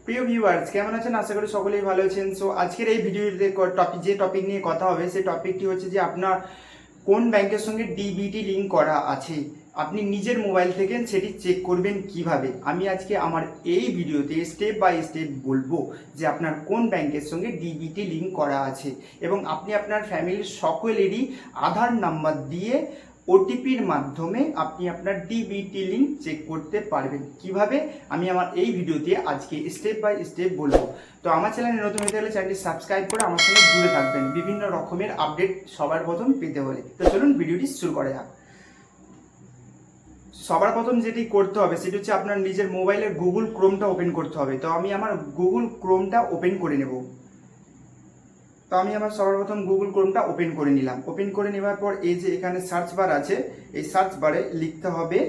প্রিয় ভিউয়ার্স, কেমন আছেন? আশা করি সকলেই ভালো আছেন। সো আজকের এই ভিডিওতে যে টপিক নিয়ে কথা হবে সেই টপিকটি হচ্ছে যে আপনার কোন ব্যাংকের সঙ্গে ডিবিটি লিঙ্ক করা আছে, আপনি নিজের মোবাইল থেকে সেটি চেক করবেন কিভাবে। আমি আজকে আমার এই ভিডিওতে স্টেপ বাই স্টেপ বলবো যে আপনার কোন ব্যাংকের সঙ্গে ডিবিটি লিঙ্ক করা আছে এবং আপনি আপনার ফ্যামিলির সকলেরই আধার নাম্বার দিয়ে ওটিপির মাধ্যমে আপনি আপনার ডিবিটি লিঙ্ক চেক করতে পারবেন কিভাবে, আমি আমার এই ভিডিওতে আজকে স্টেপ বাই স্টেপ বলবো। তো আমার চ্যানেলে নতুন হতে হলে চ্যানেলটি সাবস্ক্রাইব করে আমার সঙ্গে জুড়ে থাকবেন বিভিন্ন রকমের আপডেট সবার প্রথম পেতে হলে। তো চলুন ভিডিওটি শুরু করা যাক। সবার প্রথম যেটি করতে হবে সেটি হচ্ছে আপনার নিজের মোবাইলের গুগল ক্রোমটা ওপেন করতে হবে। তো আমি আমার গুগল ক্রোমটা ওপেন করে নেব। তো আমি আমার সবার প্রথম গুগল ক্রোমটা ওপেন করে নিলাম। ওপেন করে নেওয়ার পর এই যে এখানে সার্চ বার আছে, এই সার্চ বারে লিখতে হবে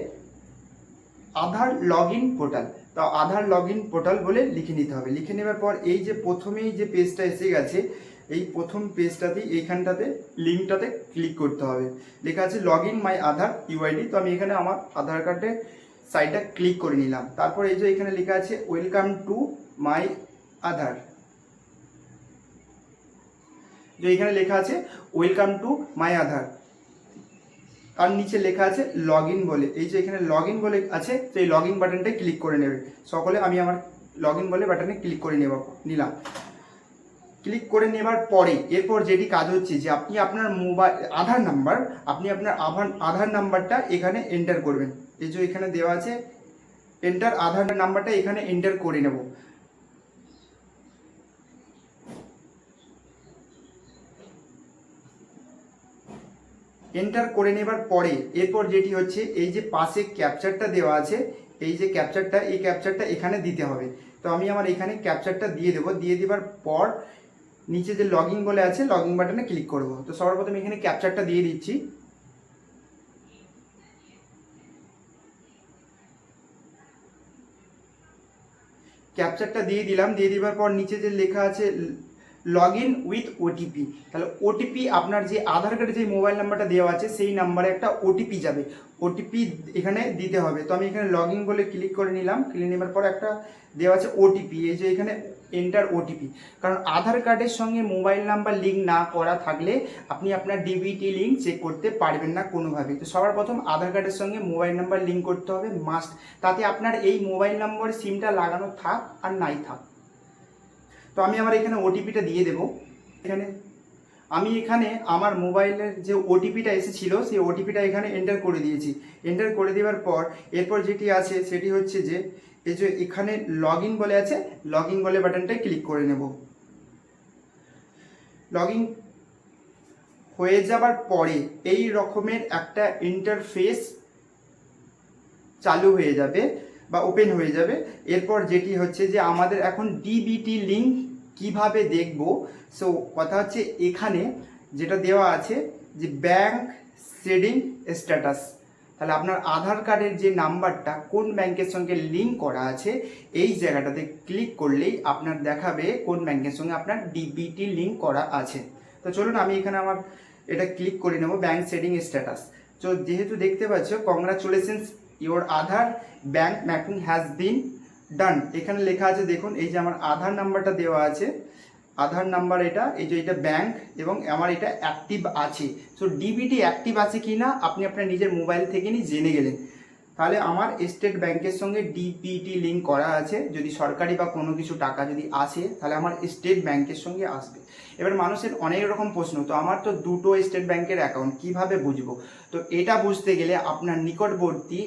আধার লগ ইন পোর্টাল। তো আধার লগ ইন পোর্টাল বলে লিখে নিতে হবে। লিখে নেওয়ার পর এই যে প্রথমেই যে পেজটা এসে গেছে, এই প্রথম পেজটাতে এইখানটাতে লিঙ্কটাতে ক্লিক করতে হবে। লেখা আছে log in my Aadhaar UID. তো আমি এখানে আমার আধার কার্ডের সাইটটা ক্লিক করে নিলাম। তারপর এই যে এখানে লেখা আছে ওয়েলকাম টু মাই আধার। যে এখানে লেখা আছে ওয়েলকাম টু মাই আধার, তার নিচে লেখা আছে লগ ইন বলে। এই যে এখানে লগ ইন বলে আছে, তো এই লগ ইন বাটনটায় ক্লিক করে নেবে সকলে। আমি আমার লগ ইন বলে বাটনে ক্লিক করে নিলাম। ক্লিক করে নেবার পরে এরপর যেটি কাজ হচ্ছে যে আপনি আপনার মোবাইল আধার নাম্বার, আপনি আপনার আধার নাম্বারটা এখানে এন্টার করবেন। এই যে এখানে দেওয়া আছে এন্টার আধার নাম্বারটা এখানে এন্টার করে নেব। এন্টার করে নেবার পরে এরপর যেটি হচ্ছে এই যে পাশে ক্যাপচারটা দেওয়া আছে, এই যে ক্যাপচারটা, এই ক্যাপচারটা এখানে দিতে হবে। তো আমি আমার এখানে ক্যাপচারটা দিয়ে দেবো। দিয়ে দেওয়ার পর নিচে যে লগ ইন বলে আছে লগ ইন বাটনে ক্লিক করব। তো সবার প্রথমে এখানে ক্যাপচারটা দিয়ে দিচ্ছি। ক্যাপচারটা দিয়ে দিলাম। দিয়ে দেওয়ার পর নিচে যে লেখা আছে লগ ইন উইথ ওটিপি, তাহলে ওটিপি আপনার যে আধার কার্ডে যে মোবাইল নাম্বারটা দেওয়া আছে সেই নাম্বারে একটা ওটিপি যাবে, ওটিপি এখানে দিতে হবে। তো আমি এখানে লগ ইন বলে ক্লিক করে নিলাম। ক্লিক নেবার পর একটা দেওয়া আছে ওটিপি, এই যে এখানে এন্টার ওটিপি। কারণ আধার কার্ডের সঙ্গে মোবাইল নাম্বার লিঙ্ক না করা থাকলে আপনি আপনার ডিবিটি লিঙ্ক চেক করতে পারবেন না কোনোভাবেই। তো সবার প্রথম আধার কার্ডের সঙ্গে মোবাইল নাম্বার লিঙ্ক করতে হবে মাস্ট, তাতে আপনার এই মোবাইল নাম্বার সিমটা লাগানো থাক আর নাই থাক। তো আমি আমার এখানে ওটিপিটা দিয়ে দেব। আমি এখানে আমার মোবাইলের যে ওটিপিটা এসেছিল সেই ওটিপিটা এখানে এন্টার করে দিয়েছি। এন্টার করে দেওয়ার পর এরপর যেটি আছে সেটি হচ্ছে যে এই যে এখানে লগ ইন বলে আছে, লগ ইন বলে বাটনটায় ক্লিক করে নেব। লগ ইন হয়ে যাবার পরে এই রকমের একটা ইন্টারফেস চালু হয়ে যাবে বা ওপেন হয়ে যাবে। এরপর যেটি হচ্ছে যে আমাদের এখন ডিবিটি লিঙ্ক কিভাবে দেখব। সো কথা হচ্ছে এখানে যেটা দেওয়া আছে যে ব্যাংক সেডিং স্ট্যাটাস, তাহলে আপনার আধার কার্ডের যে নাম্বারটা কোন ব্যাংকের সঙ্গে লিঙ্ক করা আছে এই জায়গাটাতে ক্লিক করলেই আপনার দেখাবে কোন ব্যাংকের সঙ্গে আপনার ডিবিটি লিঙ্ক করা আছে। তো চলুন আমি এখানে আমার এটা ক্লিক করে নেব ব্যাংক সেডিং স্ট্যাটাস। তো যেহেতু দেখতে পাচ্ছ congratulations your Aadhaar bank mapping has been done, এখানে লেখা আছে দেখুন এই যে আমার আধার নাম্বারটা দেওয়া আছে, আধার নাম্বার এটা, এই যে এটা ব্যাংক এবং আমার এটা অ্যাক্টিভ আছে। সো ডিবিটি অ্যাক্টিভ আছে কি না আপনি আপনার নিজের মোবাইল থেকে জেনে গেলেন। তাহলে আমার স্টেট ব্যাংকের সঙ্গে ডিবিটি লিঙ্ক করা আছে। যদি সরকারি বা কোনো কিছু টাকা যদি আসে তাহলে আমার স্টেট ব্যাংকের সঙ্গে আসবে। এবার মানুষের অনেক রকম প্রশ্ন, তো আমার তো দুটো স্টেট ব্যাংকের অ্যাকাউন্ট কিভাবে বুঝবো? তো এটা বুঝতে গেলে আপনার নিকটবর্তী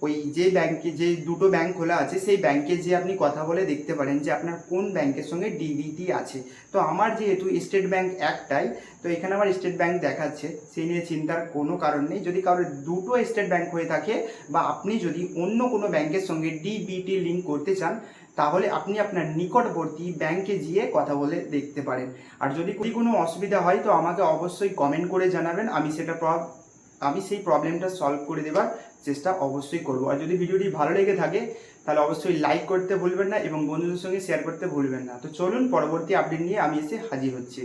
ওই যে ব্যাংকে যে দুটো ব্যাংক খোলা আছে সেই ব্যাংকে যে আপনি কথা বলে দেখতে পারেন যে আপনার কোন ব্যাংকের সঙ্গে ডিবিটি আছে। তো আমার যেহেতু স্টেট ব্যাংক একটাই, তো এখানে আমার স্টেট ব্যাংক দেখাচ্ছে, সেই নিয়ে চিন্তার কোনো কারণ নেই। যদি কারোর দুটো স্টেট ব্যাংক হয়ে থাকে বা আপনি যদি অন্য কোনো ব্যাংকের সঙ্গে ডিবিটি লিঙ্ক করতে চান তাহলে আপনি আপনার নিকটবর্তী ব্যাংকে গিয়ে কথা বলে দেখতে পারেন। আর যদি কোনো অসুবিধা হয় তো আমাকে অবশ্যই কমেন্ট করে জানাবেন, আমি সেই প্রবলেমটা সলভ করে দেওয়ার চেষ্টা অবশ্যই করব। আর যদি ভিডিওটি ভালো লেগে থাকে তাহলে অবশ্যই লাইক করতে ভুলবেন না এবং বন্ধুদের সঙ্গে শেয়ার করতে ভুলবেন না। তো চলুন পরবর্তী আপডেট নিয়ে আমি এসে হাজির হচ্ছি।